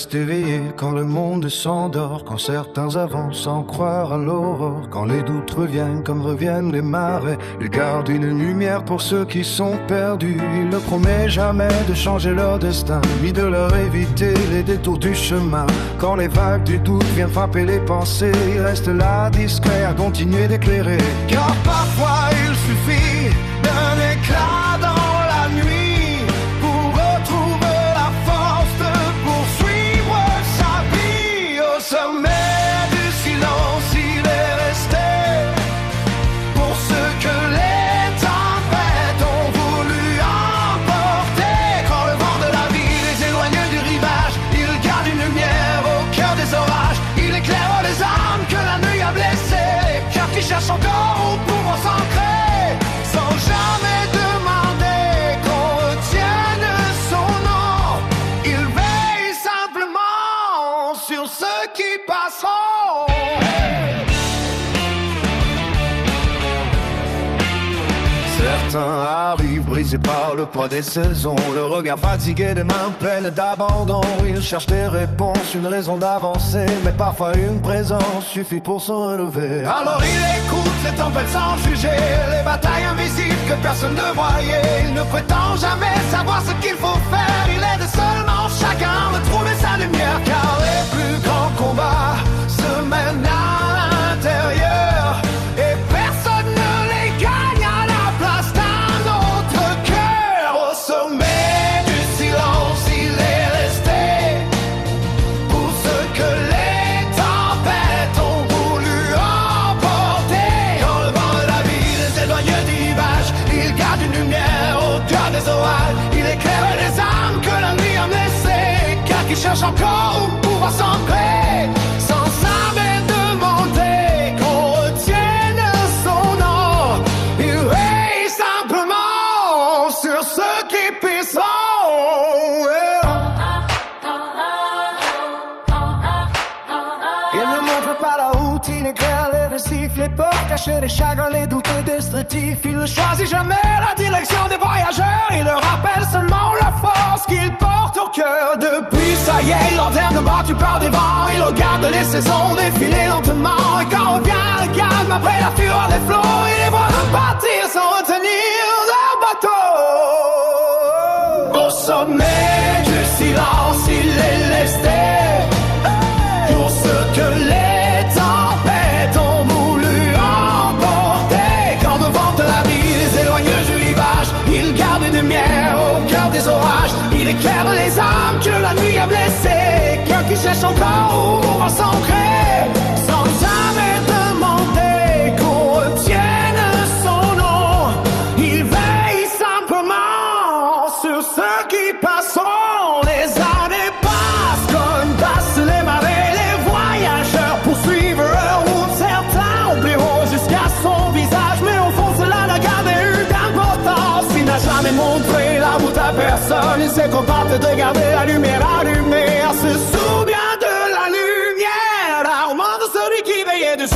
restent éveillés quand le monde s'endort, quand certains avancent sans croire à l'aurore, quand les doutes reviennent comme reviennent les marais. Il garde une lumière pour ceux qui sont perdus. Il ne promet jamais de changer leur destin, ni de leur éviter les détours du chemin. Quand les vagues du doute viennent frapper les pensées, il reste là discret à continuer d'éclairer. Car parfois il suffit d'un éclat dans la nuit pour retrouver la force de poursuivre sa vie. Au sommet du silence il est resté pour ce que les tempêtes ont voulu emporter. Quand le vent de la vie les éloigne du rivage, il garde une lumière au cœur des orages. Il éclaire les âmes que la nuit a blessées, les cœurs qui cherchent encore où pouvoir s'ancrer, sans jamais demander qu'on retienne son nom. Il veille simplement sur ceux qui passeront. Certains arrivent brisés par le poids des saisons, le regard fatigué, des mains pleines d'abandon. Ils cherchent des réponses, une raison d'avancer, mais parfois une présence suffit pour se relever. Alors il écoute les tempêtes sans juger, les batailles invisibles que personne ne voyait. Il ne prétend jamais savoir ce qu'il faut faire, il aide seulement chacun à retrouver sa lumière. Car les plus grands combats se mènent à l'intérieur, et personne ne les gagne à la place d'un autre cœur. Au sommet du silence il est resté pour ce que les tempêtes ont voulu emporter. Quand le vent de la vie les éloigne du rivage, il garde une lumière au cœur des orages. Il éclaire les âmes que la nuit a blessées, car qui cherchent encore où pouvoir s'ancrer, sans jamais demander qu'on retienne son nom. Il veille simplement sur ceux qui pisseront. Il ne montre pas la route, il éclaire les récifs, les portes cachées, les chagrins, les doutes destructifs. Il ne choisit jamais la direction des voyageurs, il leur rappelle seulement la force qu'il porte au cœur. Depuis ça y est, lanterne battue par des vents, il regarde les saisons défiler lentement. Et quand revient le calme après la fureur des flots, il les voit repartir sans retenir leur bateau. Au sommet du silence il est resté pour ce que les tempêtes ont voulu emporter. Quand devant de la vie les éloigne du rivage, il garde une lumière au cœur des orages. Il éclaire les âmes que la nuit a blessées, cœurs qui cherchent encore où pouvoir s'ancrer, sans jamais demander qu'on retienne son nom. Il veille simplement sur ceux qui passeront. Les années passent comme passent les marées, les voyageurs poursuivent leur route. Certains oublieront jusqu'à son visage, mais au fond cela n'a jamais eu d'importance. Il n'a jamais montré la route à personne, il s'est contenté de garder la lumière allumée. Se souvient de la lumière, l'armement de celui qui veillait dessus.